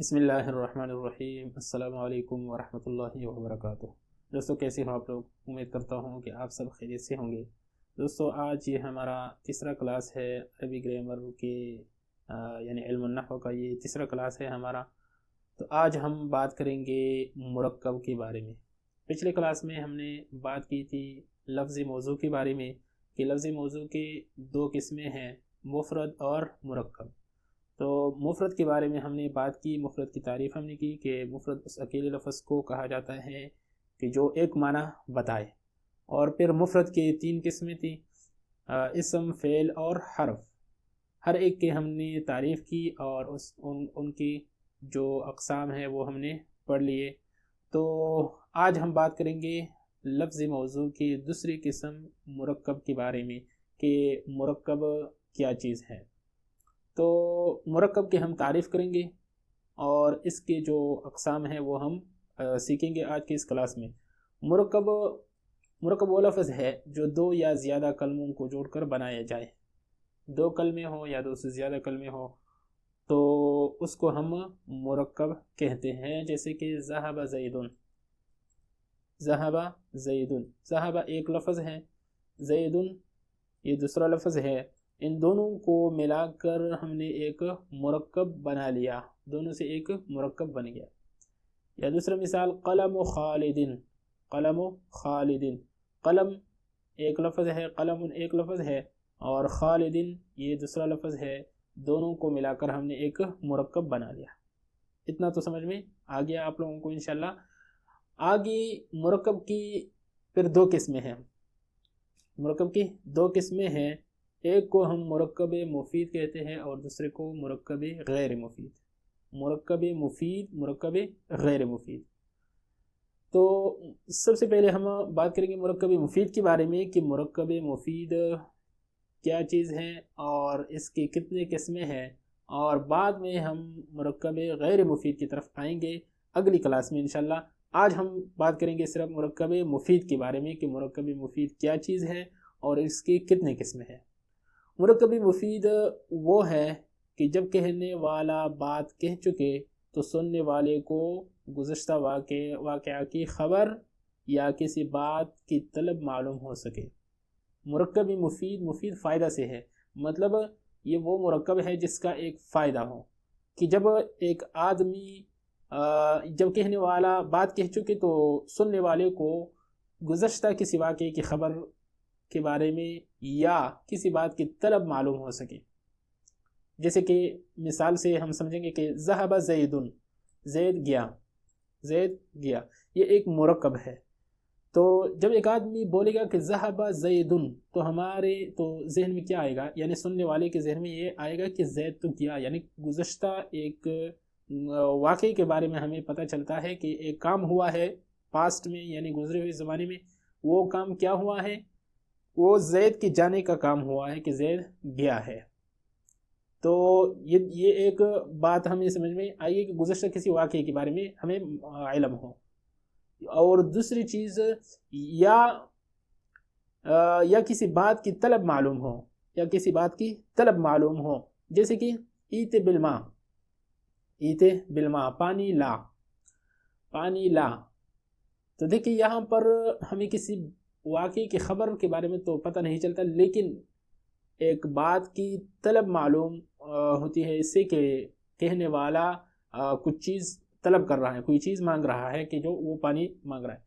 بسم اللہ الرحمن الرحیم۔ السلام علیکم ورحمۃ اللہ وبرکاتہ۔ دوستو کیسے ہو آپ لوگ؟ امید کرتا ہوں کہ آپ سب خیریت سے ہوں گے۔ دوستو آج یہ ہمارا تیسرا کلاس ہے عربی گرامر کے یعنی علم النحو کا یہ تیسرا کلاس ہے ہمارا۔ تو آج ہم بات کریں گے مرکب کے بارے میں۔ پچھلے کلاس میں ہم نے بات کی تھی لفظی موضوع کے بارے میں کہ لفظی موضوع کے دو قسمیں ہیں، مفرد اور مرکب۔ تو مفرد کے بارے میں ہم نے بات کی، مفرد کی تعریف ہم نے کی کہ مفرد اس اکیلے لفظ کو کہا جاتا ہے کہ جو ایک معنی بتائے۔ اور پھر مفرد کے تین قسمیں تھیں، اسم، فعل اور حرف۔ ہر ایک کے ہم نے تعریف کی اور ان کی جو اقسام ہیں وہ ہم نے پڑھ لیے۔ تو آج ہم بات کریں گے لفظی موضوع کی دوسری قسم مرکب کے بارے میں کہ مرکب کیا چیز ہے۔ تو مرکب کے ہم تعریف کریں گے اور اس کے جو اقسام ہیں وہ ہم سیکھیں گے آج کی اس کلاس میں۔ مرکب وہ لفظ ہے جو دو یا زیادہ کلموں کو جوڑ کر بنایا جائے۔ دو کلمے ہوں یا دو سے زیادہ کلمے ہوں تو اس کو ہم مرکب کہتے ہیں، جیسے کہ ذہب زیدن، ذہب زیدن، ذہب ایک لفظ ہے، زیدن یہ دوسرا لفظ ہے۔ ان دونوں کو ملا کر ہم نے ایک مرکب بنا لیا، دونوں سے ایک مرکب بن گیا۔ یا دوسرا مثال قلم خالدن، قلم خالدن، قلم ایک لفظ ہے، قلم ایک لفظ ہے اور خالدن یہ دوسرا لفظ ہے، دونوں کو ملا کر ہم نے ایک مرکب بنا لیا۔ اتنا تو سمجھ میں آ گیا آپ لوگوں کو انشاءاللہ۔ آگے مرکب کی پھر دو قسمیں ہیں، مرکب کی دو قسمیں ہیں، ایک کو ہم مرکب مفید کہتے ہیں اور دوسرے کو مرکب غیر مفید، مرکب مفید، مرکب غیر مفید۔ تو سب سے پہلے ہم بات کریں گے مرکب مفید کے بارے میں کہ مرکب مفید کیا چیز ہے اور اس کی کتنے قسمیں ہیں، اور بعد میں ہم مرکب غیر مفید کی طرف آئیں گے اگلی کلاس میں انشاءاللہ۔ آج ہم بات کریں گے صرف مرکب مفید کے بارے میں کہ مرکب مفید کیا چیز ہے اور اس کی کتنے قسمیں ہیں۔ مرکب مفید وہ ہے کہ جب کہنے والا بات کہہ چکے تو سننے والے کو گزشتہ واقعہ کی خبر یا کسی بات کی طلب معلوم ہو سکے۔ مرکب مفید فائدہ سے ہے، مطلب یہ وہ مرکب ہے جس کا ایک فائدہ ہو، کہ جب ایک آدمی جب کہنے والا بات کہہ چکے تو سننے والے کو گزشتہ کسی واقعے کی خبر کے بارے میں یا کسی بات کی طلب معلوم ہو سکے۔ جیسے کہ مثال سے ہم سمجھیں گے کہ ذہب زیدن، زید گیا، زید گیا، یہ ایک مرکب ہے۔ تو جب ایک آدمی بولے گا کہ ذہب زیدن تو ہمارے تو ذہن میں کیا آئے گا، یعنی سننے والے کے ذہن میں یہ آئے گا کہ زید تو گیا، یعنی گزشتہ ایک واقعے کے بارے میں ہمیں پتہ چلتا ہے کہ ایک کام ہوا ہے پاسٹ میں، یعنی گزرے ہوئے زمانے میں۔ وہ کام کیا ہوا ہے؟ وہ زید کے جانے کا کام ہوا ہے کہ زید گیا ہے۔ تو یہ ایک بات ہمیں سمجھ میں آئیے کہ گزشتہ کسی واقعے کے بارے میں ہمیں علم ہو۔ اور دوسری چیز یا کسی بات کی طلب معلوم ہو، یا کسی بات کی طلب معلوم ہو، جیسے کہ ایت بالماء، ایت بالماء، پانی لا، پانی لا۔ تو دیکھیں یہاں پر ہمیں کسی واقعے کی خبر کے بارے میں تو پتہ نہیں چلتا، لیکن ایک بات کی طلب معلوم ہوتی ہے اس سے کہ کہنے والا کچھ چیز طلب کر رہا ہے، کوئی چیز مانگ رہا ہے کہ جو وہ پانی مانگ رہا ہے۔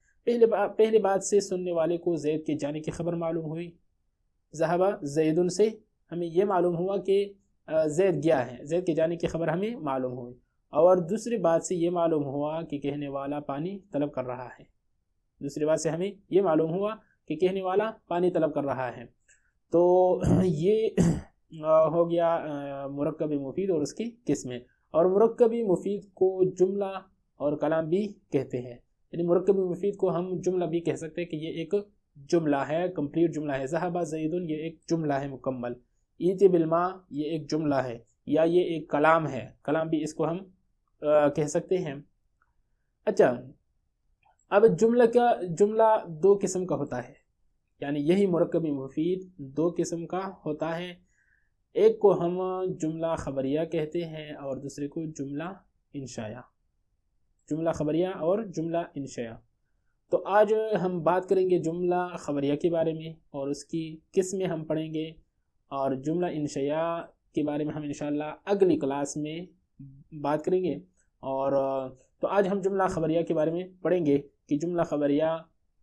پہلے بات سے سننے والے کو زید کے جانے کی خبر معلوم ہوئی، ذہب زیدن سے ہمیں یہ معلوم ہوا کہ زید گیا ہے، زید کے جانے کی خبر ہمیں معلوم ہوئی۔ اور دوسری بات سے یہ معلوم ہوا کہ کہنے والا پانی طلب کر رہا ہے، دوسری بات سے ہمیں یہ معلوم ہوا کہ کہنے والا پانی طلب کر رہا ہے۔ تو یہ ہو گیا مرکب مفید اور اس کی قسمیں۔ اور مرکب مفید کو جملہ اور کلام بھی کہتے ہیں، یعنی مرکب مفید کو ہم جملہ بھی کہہ سکتے ہیں کہ یہ ایک جملہ ہے، کمپلیٹ جملہ ہے۔ ذہب زیدن یہ ایک جملہ ہے مکمل، ایت بالماء یہ ایک جملہ ہے، یا یہ ایک کلام ہے، کلام بھی اس کو ہم کہہ سکتے ہیں۔ اچھا، اب جملہ دو قسم کا ہوتا ہے، یعنی یہی مرکب مفید دو قسم کا ہوتا ہے۔ ایک کو ہم جملہ خبریہ کہتے ہیں اور دوسرے کو جملہ انشاء، جملہ خبریہ اور جملہ انشاء۔ تو آج ہم بات کریں گے جملہ خبریہ کے بارے میں اور اس کی قسمیں ہم پڑھیں گے، اور جملہ انشاء کے بارے میں ہم انشاءاللہ اگلی کلاس میں بات کریں گے۔ اور تو آج ہم جملہ خبریہ کے بارے میں پڑھیں گے کہ جملہ خبریہ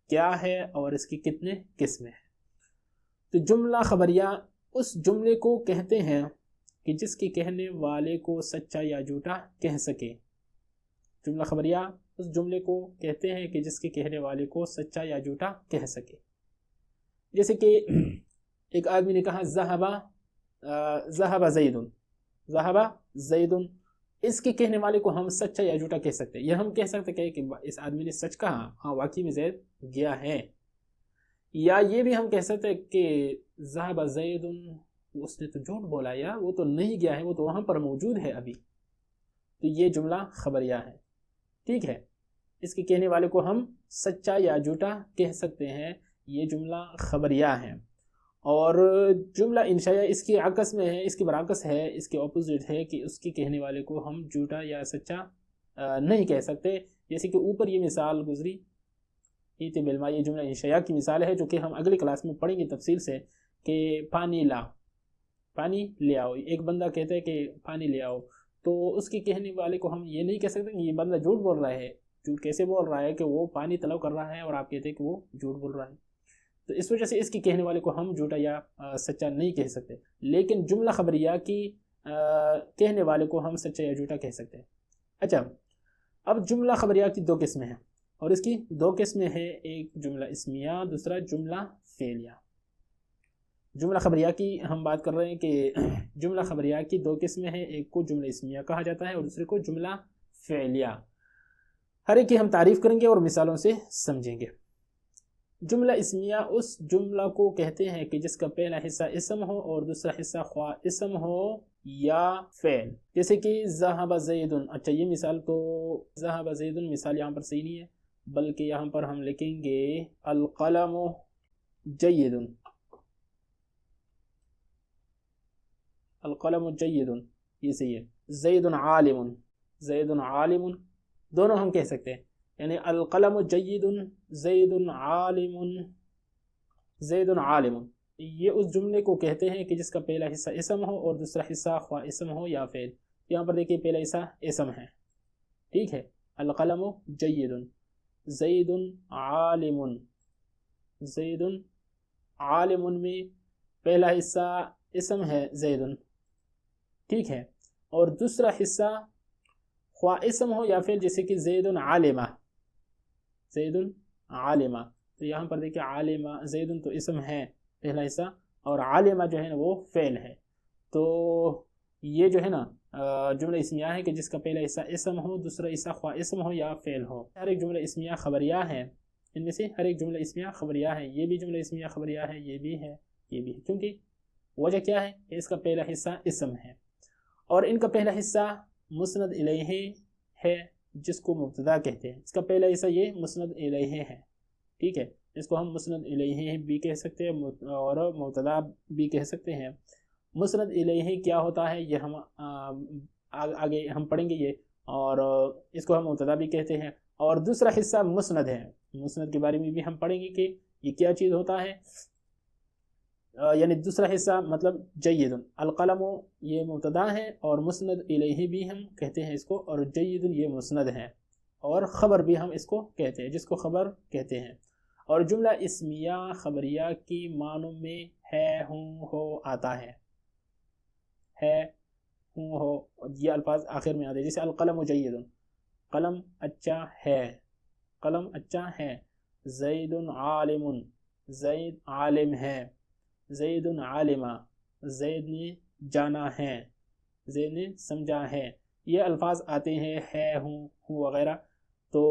کیا ہے اور اس کی کتنے قسمیں ہیں۔ تو جملہ خبریہ اس جملے کو کہتے ہیں کہ جس کے کہنے والے کو سچا یا جھوٹا کہہ سکے۔ جملہ خبریہ اس جملے کو کہتے ہیں کہ جس کے کہنے والے کو سچا یا جھوٹا کہہ سکے۔ جیسے کہ ایک آدمی نے کہا ذہب زید، ذہب زید، اس کے کہنے والے کو ہم سچا یا جھوٹا کہہ سکتے ہیں۔ یہ ہم کہہ سکتے ہیں کہ اس آدمی نے سچ کہا، ہاں واقعی میں زید گیا ہے۔ یا یہ بھی ہم کہہ سکتے ہیں کہ ذہب زید، اس نے تو جھوٹ بولا، یا وہ تو نہیں گیا ہے، وہ تو وہاں پر موجود ہے ابھی۔ تو یہ جملہ خبریہ ہے، ٹھیک ہے۔ اس کے کہنے والے کو ہم سچا یا جھوٹا کہہ سکتے ہیں، یہ جملہ خبریہ ہے۔ اور جملہ انشائیہ اس کی عکس میں ہے، اس کی برعکس ہے، اس کے اپوزٹ ہے کہ اس کے کہنے والے کو ہم جھوٹا یا سچا نہیں کہہ سکتے۔ جیسے کہ اوپر یہ مثال گزری، ایت بالماء، یہ جملہ انشائیہ کی مثال ہے جو کہ ہم اگلی کلاس میں پڑھیں گے تفصیل سے، کہ پانی لا، پانی لے آؤ۔ ایک بندہ کہتا ہے کہ پانی لے آؤ، تو اس کے کہنے والے کو ہم یہ نہیں کہہ سکتے کہ یہ بندہ جھوٹ بول رہا ہے۔ جھوٹ کیسے بول رہا ہے کہ وہ پانی طلب کر رہا ہے اور آپ کہتے ہیں کہ وہ جھوٹ بول رہا ہے۔ تو اس وجہ سے اس کی کہنے والے کو ہم جھوٹا یا سچا نہیں کہہ سکتے، لیکن جملہ خبریہ کی کہنے والے کو ہم سچا یا جھوٹا کہہ سکتے ہیں۔ اچھا، اب جملہ خبریہ کی دو قسمیں ہیں، اور اس کی دو قسمیں ہیں، ایک جملہ اسمیہ، دوسرا جملہ فعلیہ۔ جملہ خبریہ کی ہم بات کر رہے ہیں کہ جملہ خبریہ کی دو قسمیں ہیں، ایک کو جملہ اسمیہ کہا جاتا ہے اور دوسرے کو جملہ فعلیہ۔ ہر ایک کی ہم تعریف کریں گے اور مثالوں سے سمجھیں گے۔ جملہ اسمیہ اس جملہ کو کہتے ہیں کہ جس کا پہلا حصہ اسم ہو اور دوسرا حصہ خواہ اسم ہو یا فعل۔ جیسے کہ ذہب زید، اچھا یہ مثال تو ذہب زید مثال یہاں پر صحیح نہیں ہے، بلکہ یہاں پر ہم لکھیں گے القلم جید، القلم جید، یہ صحیح ہے۔ زید عالم، زید عالم، دونوں ہم کہہ سکتے ہیں، یعنی القلم جید، زید عالم، زید عالم۔ یہ اس جملے کو کہتے ہیں کہ جس کا پہلا حصہ اسم ہو اور دوسرا حصہ خواہ اسم ہو یا فعل۔ یہاں پر دیکھیے پہلا حصہ اسم ہے، ٹھیک ہے، القلم جید، زید عالم، زید عالم میں پہلا حصہ اسم ہے زید، ٹھیک ہے، اور دوسرا حصہ خواہ اسم ہو یا فعل، جیسے کہ زید عالمہ، زید عالمہ۔ تو یہاں پر دیکھیں عالمہ، زید تو اسم ہے پہلا حصہ، اور عالمہ جو ہے نا وہ فعل ہے۔ تو یہ جو ہے نا جملہ اسمیہ ہے کہ جس کا پہلا حصہ اسم ہو، دوسرا حصہ خواہ اسم ہو یا فعل ہو۔ ہر ایک جملہ اسمیہ خبریہ ہے، ان میں سے ہر ایک جملہ اسمیہ خبریہ ہے۔ یہ بھی جملہ اسمیہ خبریہ ہے، یہ بھی ہے، یہ بھی ہے، کیونکہ وجہ کیا ہے کہ اس کا پہلا حصہ اسم ہے، اور ان کا پہلا حصہ مسند الیہ ہے جس کو مبتدا کہتے ہیں۔ اس کا پہلا حصہ یہ مسند الیہ ہے، ٹھیک ہے، اس کو ہم مسند الیہ بھی کہہ سکتے ہیں اور مبتدا بھی کہہ سکتے ہیں۔ مسند الیہ کیا ہوتا ہے یہ ہم آگے ہم پڑھیں گے یہ، اور اس کو ہم مبتدا بھی کہتے ہیں۔ اور دوسرا حصہ مسند ہے، مسند کے بارے میں بھی ہم پڑھیں گے کہ یہ کیا چیز ہوتا ہے، یعنی دوسرا حصہ مطلب جید، القلم یہ مبتدا ہے اور مسند الیہ بھی ہم کہتے ہیں اس کو، اور جید یہ مسند ہے، اور خبر بھی ہم اس کو کہتے ہیں، جس کو خبر کہتے ہیں۔ اور جملہ اسمیہ خبریہ کی معنوں میں ہے، ہوں، ہو آتا ہے ہوں، ہو، یہ الفاظ آخر میں آتے ہیں، جیسے القلم جید، قلم اچھا ہے، قلم اچھا ہے۔ زید عالم، زید عالم ہے۔ زید عالمہ، زید نے جانا ہے، زید نے سمجھا ہے۔ یہ الفاظ آتے ہیں ہے، ہوں وغیرہ، تو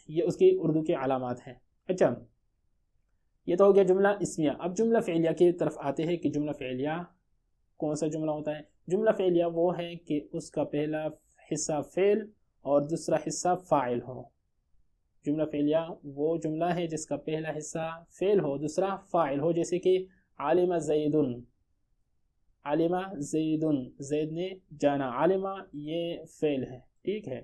یہ اس کی اردو کے علامات ہیں۔ اچھا، یہ تو ہو گیا جملہ اسمیہ۔ اب جملہ فعلیہ کی طرف آتے ہیں کہ جملہ فعلیہ کون سا جملہ ہوتا ہے۔ جملہ فعلیہ وہ ہے کہ اس کا پہلا حصہ فعل اور دوسرا حصہ فاعل ہو۔ جملہ فعلیہ وہ جملہ ہے جس کا پہلا حصہ فعل ہو، دوسرا فاعل ہو، جیسے کہ عالم زید، عالم زید، زید نے جانا، عالمہ یہ فعل ہے، ٹھیک ہے،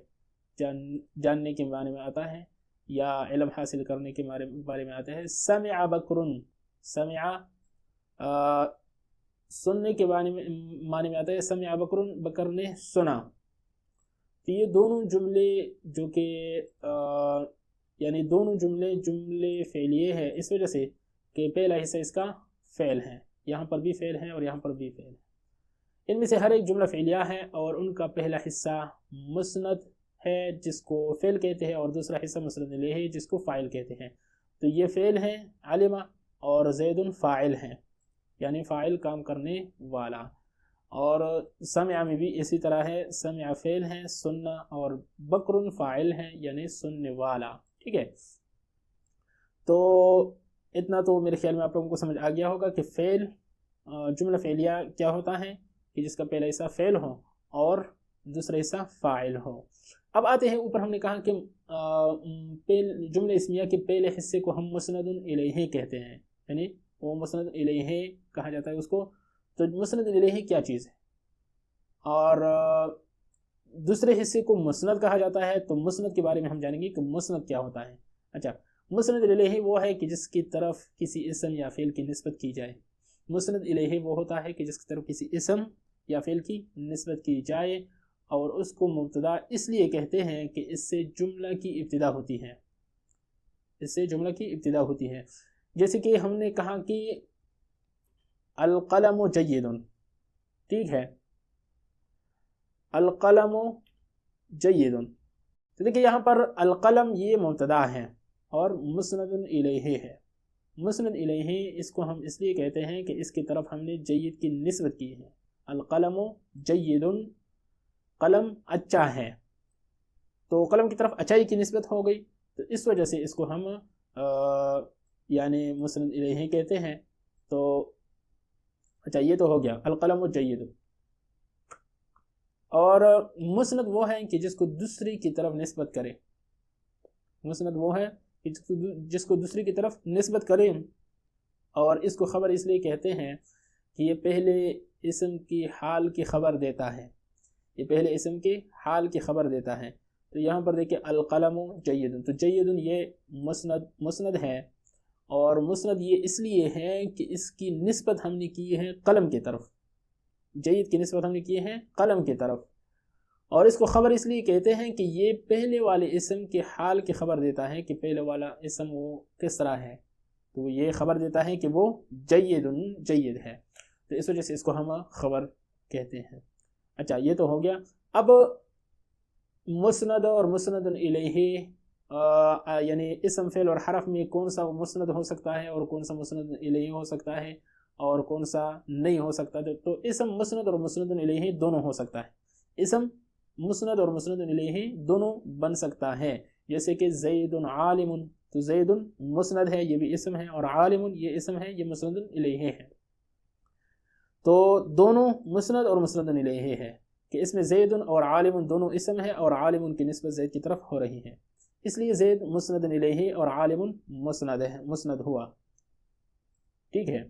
جاننے کے معنی میں آتا ہے یا علم حاصل کرنے کے بارے میں آتا ہے۔ سمع بکرن، سمع سننے کے معنی میں آتا ہے، سمع بکرن، بکر نے سنا۔ تو یہ دونوں جملے جو کہ یعنی دونوں جملے فعلیے ہیں، اس وجہ سے کہ پہلا حصہ اس کا فعل ہے، یہاں پر بھی فعل ہے اور یہاں پر بھی فعل ہے۔ ان میں سے ہر ایک جملہ فعلیہ ہے اور ان کا پہلا حصہ مسند ہے جس کو فعل کہتے ہیں، اور دوسرا حصہ مسند الیہ ہے جس کو فاعل کہتے ہیں۔ تو یہ فعل ہے علم، اور زید فاعل ہے، یعنی فاعل کام کرنے والا۔ اور سمع میں بھی اسی طرح ہے، سمع فعل ہے، سننا اور بکر فاعل ہے یعنی سننے والا، ٹھیک ہے۔ تو اتنا تو میرے خیال میں آپ لوگوں کو سمجھ آ گیا ہوگا کہ فعل، جملہ فعلیہ کیا ہوتا ہے کہ جس کا پہلا حصہ فعل ہو اور دوسرا حصہ فاعل ہو۔ اب آتے ہیں اوپر، ہم نے کہا کہ جملہ اسمیہ کے پہلے حصے کو ہم مسند الیہ کہتے ہیں، یعنی وہ مسند الیہ کہا جاتا ہے اس کو۔ تو مسند الیہ کیا چیز ہے؟ اور دوسرے حصے کو مسند کہا جاتا ہے، تو مسند کے بارے میں ہم جانیں گے کہ مسند کیا ہوتا ہے۔ اچھا، مسند الیہ وہ ہے کہ جس کی طرف کسی اسم یا فعل کی نسبت کی جائے۔ مسند الیہ وہ ہوتا ہے کہ جس کی طرف کسی اسم یا فعل کی نسبت کی جائے، اور اس کو مبتدا اس لیے کہتے ہیں کہ اس سے جملہ کی ابتدا ہوتی ہے، اس سے جملہ کی ابتدا ہوتی ہے۔ جیسے کہ ہم نے کہا کہ القلم جید، ٹھیک ہے، القلم جید۔ تو دیکھیں یہاں پر القلم یہ مبتدا ہے اور مسند الیہ ہے۔ مسند الیہ اس کو ہم اس لیے کہتے ہیں کہ اس کی طرف ہم نے جید کی نسبت کی ہے۔ القلم جید، قلم اچھا ہے، تو قلم کی طرف اچھائی کی نسبت ہو گئی، تو اس وجہ سے اس کو ہم یعنی مسند الیہ کہتے ہیں۔ تو اچھا، یہ تو ہو گیا القلم جید۔ اور مسند وہ ہے کہ جس کو دوسری کی طرف نسبت کرے، مسند وہ ہے کہ جس کو دوسری کی طرف نسبت کرے، اور اس کو خبر اس لیے کہتے ہیں کہ یہ پہلے اسم کی حال کی خبر دیتا ہے، یہ پہلے اسم کی حال کی خبر دیتا ہے۔ تو یہاں پر دیکھیں القلم جید، تو جید یہ مسند ہے، اور مسند یہ اس لیے ہے کہ اس کی نسبت ہم نے کی ہے قلم کی طرف، جید کی نسبت ہم نے کی ہے قلم کی طرف، اور اس کو خبر اس لیے کہتے ہیں کہ یہ پہلے والے اسم کے حال کی خبر دیتا ہے کہ پہلے والا اسم وہ کس طرح ہے، تو یہ خبر دیتا ہے کہ وہ جید ہے، تو اس وجہ سے اس کو ہم خبر کہتے ہیں۔ اچھا، یہ تو ہو گیا۔ اب مسند اور مسند الیہ یعنی اسم فعل اور حرف میں کون سا مسند ہو سکتا ہے اور کون سا مسند الیہ ہو سکتا ہے اور کون سا نہیں ہو سکتا، تو اسم مسند اور مسند الیہ دونوں ہو سکتا ہے، اسم مسند اور مسند الیہ دونوں بن سکتا ہے۔ جیسے کہ زید عالم، تو زید مسند ہے، یہ بھی اسم ہے، اور عالم یہ اسم ہے، یہ مسند الیہ ہے۔ تو دونوں مسند اور مسند الیہ ہے کہ اس میں زید اور عالم دونوں اسم ہے، اور عالم کی نسبت زید کی طرف ہو رہی ہے، اس لیے زید مسند الیہ اور عالم مسند ہوا، ٹھیک ہے۔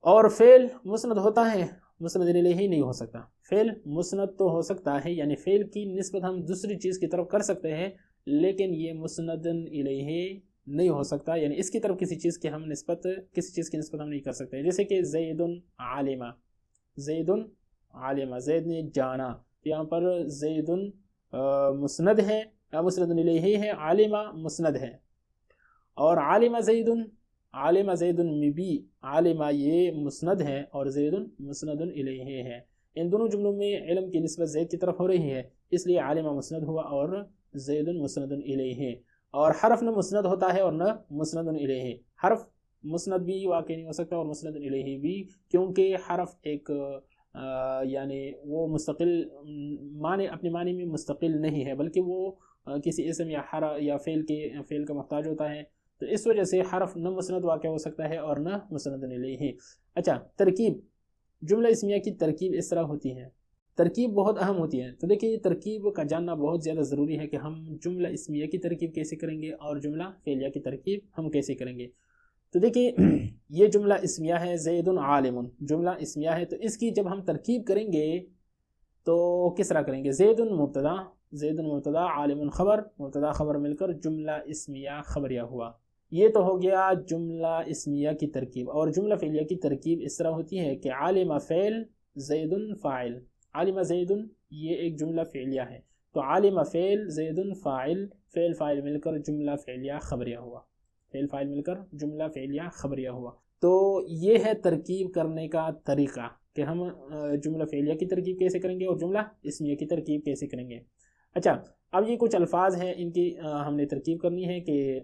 اور فعل مسند ہوتا ہے، مسند الیہ نہیں ہو سکتا۔ فعل مسند تو ہو سکتا ہے، یعنی فعل کی نسبت ہم دوسری چیز کی طرف کر سکتے ہیں، لیکن یہ مسند الیہ نہیں ہو سکتا، یعنی اس کی طرف کسی چیز کی نسبت ہم نہیں کر سکتے۔ جیسے کہ زید عالم، زید عالم، زید نے جانا، یہاں پر زید مسند ہے، مسند الیہ ہے، عالم مسند ہے، اور عالم زید میں بھی عالم یہ مسند ہے اور زید مسند الیہ ہے۔ ان دونوں جملوں میں علم کی نسبت زید کی طرف ہو رہی ہے، اس لیے عالم مسند ہوا اور زید مسند الیہ۔ اور حرف نہ مسند ہوتا ہے اور نہ مسند الیہ، حرف مسند بھی واقع نہیں ہو سکتا اور مسند الیہ بھی، کیونکہ حرف ایک یعنی وہ مستقل معنی، اپنے معنی میں مستقل نہیں ہے، بلکہ وہ کسی اسم یا فعل کا محتاج ہوتا ہے، تو اس وجہ سے حرف نہ مسند واقع ہو سکتا ہے اور نہ مسند الیہ۔ اچھا، ترکیب، جملہ اسمیہ کی ترکیب اس طرح ہوتی ہے، ترکیب بہت اہم ہوتی ہے۔ تو دیکھیے ترکیب کا جاننا بہت زیادہ ضروری ہے کہ ہم جملہ اسمیہ کی ترکیب کیسے کریں گے اور جملہ فعلیہ کی ترکیب ہم کیسے کریں گے۔ تو دیکھیے یہ جملہ اسمیہ ہے، زید عالم جملہ اسمیہ ہے، تو اس کی جب ہم ترکیب کریں گے تو کس طرح کریں گے؟ زیدن مبتدا عالم خبر، مبتدا خبر مل کر جملہ اسمیہ خبریہ ہوا۔ یہ تو ہو گیا جملہ اسمیہ کی ترکیب۔ اور جملہ فعلیہ کی ترکیب اس طرح ہوتی ہے کہ عالم فعل زیدن فاعل، عالم زیدن یہ ایک جملہ فعلیہ ہے، تو عالم فعل زیدن فاعل، فعل فاعل مل کر جملہ فعلیہ خبریہ ہوا، فعل فاعل مل کر جملہ فعلیہ خبریہ ہوا۔ تو یہ ہے ترکیب کرنے کا طریقہ کہ ہم جملہ فعلیہ کی ترکیب کیسے کریں گے اور جملہ اسمیہ کی ترکیب کیسے کریں گے۔ اچھا، اب یہ کچھ الفاظ ہیں، ان کی ہم نے ترکیب کرنی ہے کہ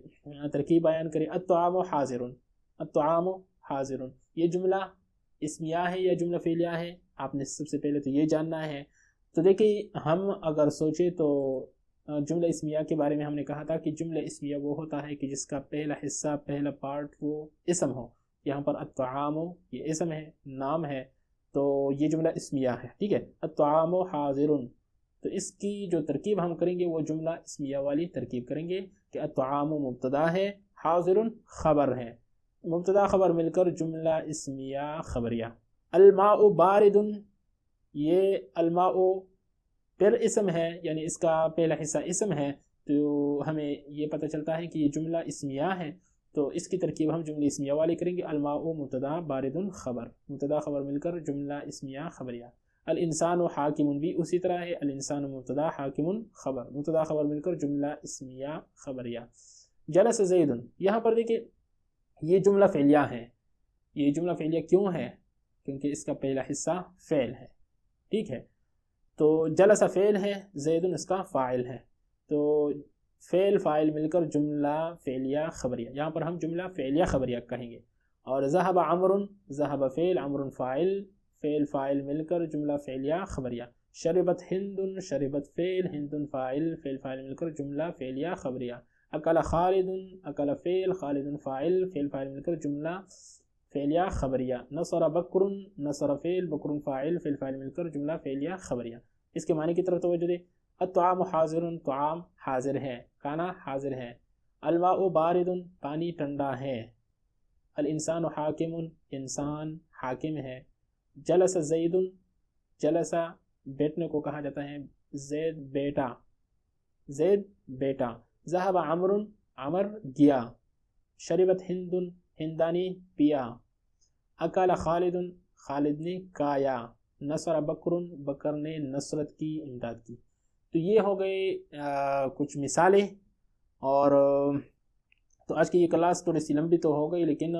ترکیب بیان کریں۔ الطعام حاضر، الطعام حاضر، یہ جملہ اسمیہ ہے یا جملہ فعلیہ ہے؟ آپ نے سب سے پہلے تو یہ جاننا ہے۔ تو دیکھیں، ہم اگر سوچیں تو جملہ اسمیہ کے بارے میں ہم نے کہا تھا کہ جملہ اسمیہ وہ ہوتا ہے کہ جس کا پہلا حصہ، پہلا پارٹ وہ اسم ہو۔ یہاں پر الطعام یہ اسم ہے، نام ہے، تو یہ جملہ اسمیہ ہے، ٹھیک ہے۔ الطعام حاضر، تو اس کی جو ترکیب ہم کریں گے وہ جملہ اسمیہ والی ترکیب کریں گے کہ الطعام مبتدا ہے، حاضر خبر ہے، مبتدا خبر مل کر جملہ اسمیہ خبریہ۔ الماء بارد، یہ الماء پھر اسم ہے، یعنی اس کا پہلا حصہ اسم ہے، تو ہمیں یہ پتہ چلتا ہے کہ یہ جملہ اسمیہ ہے، تو اس کی ترکیب ہم جملہ اسمیہ والی کریں گے۔ الماء مبتدا بارد خبر، مبتدا خبر مل کر جملہ اسمیہ خبریہ۔ الانسان حاکم بھی اسی طرح ہے، الانسان مبتدا حاکم خبر، مبتدا خبر مل کر جملہ اسمیہ خبریہ۔ جلس زید، یہاں پر دیکھیں یہ جملہ فعلیہ ہے۔ یہ جملہ فعلیہ کیوں ہے؟ کیونکہ اس کا پہلا حصہ فعل ہے، ٹھیک ہے۔ تو جلس فعل ہے، زید اس کا فاعل ہے، تو فعل فاعل مل کر جملہ فعلیہ خبریہ، یہاں پر ہم جملہ فعلیہ خبریہ کہیں گے۔ اور ذہب عمر، ذہب فعل عمر فاعل، فعل فاعل مل کر جملہ فعلیہ خبریہ۔ شربت ہند، شربت فعل ہند فاعل، فعل فاعل مل کر جملہ فعلیہ خبریہ۔ اکل خالد، اکل فعل خالد فاعل، فعل فاعل مل کر جملہ فعلیہ خبریہ۔ نصر بکر، نصر فعل بکر فاعل، فعل فاعل مل کر جملہ فعلیہ خبریہ۔ اس کے معنی کی طرف توجہ دے۔ الطعام حاضر، طعام حاضر ہے، کھانا حاضر ہے۔ الماء بارد، پانی ٹھنڈا ہے۔ الانسان حاکم، انسان حاکم ہے۔ جلس زید، جلس بیٹھنے کو کہا جاتا ہے، زید بیٹا، زید بیٹا۔ ذهب عمر، عمر گیا۔ شربت ہند، ہندانی پیا۔ اکل خالد، خالد نے کھایا۔ نصر بکر، بکر نے نصرت کی، امداد کی۔ تو یہ ہو گئے کچھ مثالیں، اور تو آج کی یہ کلاس تھوڑی سی لمبی تو ہو گئی، لیکن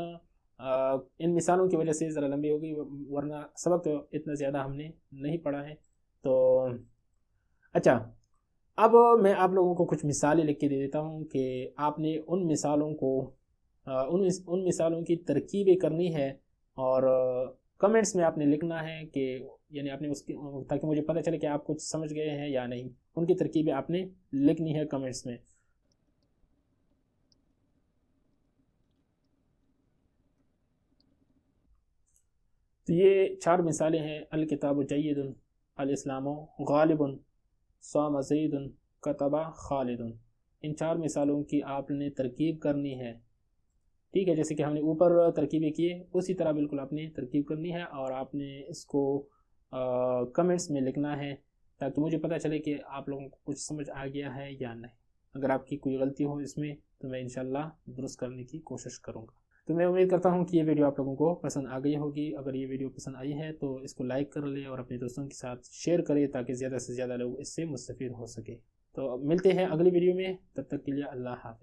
ان مثالوں کی وجہ سے ذرا لمبی ہو گئی، ورنہ سبق تو اتنا زیادہ ہم نے نہیں پڑھا ہے۔ تو اچھا، اب میں آپ لوگوں کو کچھ مثالیں لکھ کے دے دیتا ہوں کہ آپ نے ان مثالوں کو ان مثالوں کی ترکیبیں کرنی ہے، اور کمنٹس میں آپ نے لکھنا ہے کہ یعنی آپ نے اس کی، تاکہ مجھے پتہ چلے کہ آپ کچھ سمجھ گئے ہیں یا نہیں، ان کی ترکیبیں آپ نے لکھنی ہے کمنٹس میں۔ تو یہ 4 مثالیں ہیں۔ الکتاب جید، الاسلام غالب، صام زید، کتب خالد۔ ان 4 مثالوں کی آپ نے ترکیب کرنی ہے، ٹھیک ہے۔ جیسے کہ ہم نے اوپر ترکیبیں کیے اسی طرح بالکل آپ نے ترکیب کرنی ہے، اور آپ نے اس کو کمنٹس میں لکھنا ہے، تاکہ مجھے پتہ چلے کہ آپ لوگوں کو کچھ سمجھ آ گیا ہے یا نہیں۔ اگر آپ کی کوئی غلطی ہو اس میں تو میں انشاءاللہ درست کرنے کی کوشش کروں گا۔ تو میں امید کرتا ہوں کہ یہ ویڈیو آپ لوگوں کو پسند آ گئی ہوگی۔ اگر یہ ویڈیو پسند آئی ہے تو اس کو لائک کر لیں اور اپنے دوستوں کے ساتھ شیئر کریں، تاکہ زیادہ سے زیادہ لوگ اس سے مستفید ہو سکے۔ تو ملتے ہیں اگلی ویڈیو میں، تب تک کے لیے اللہ حافظ۔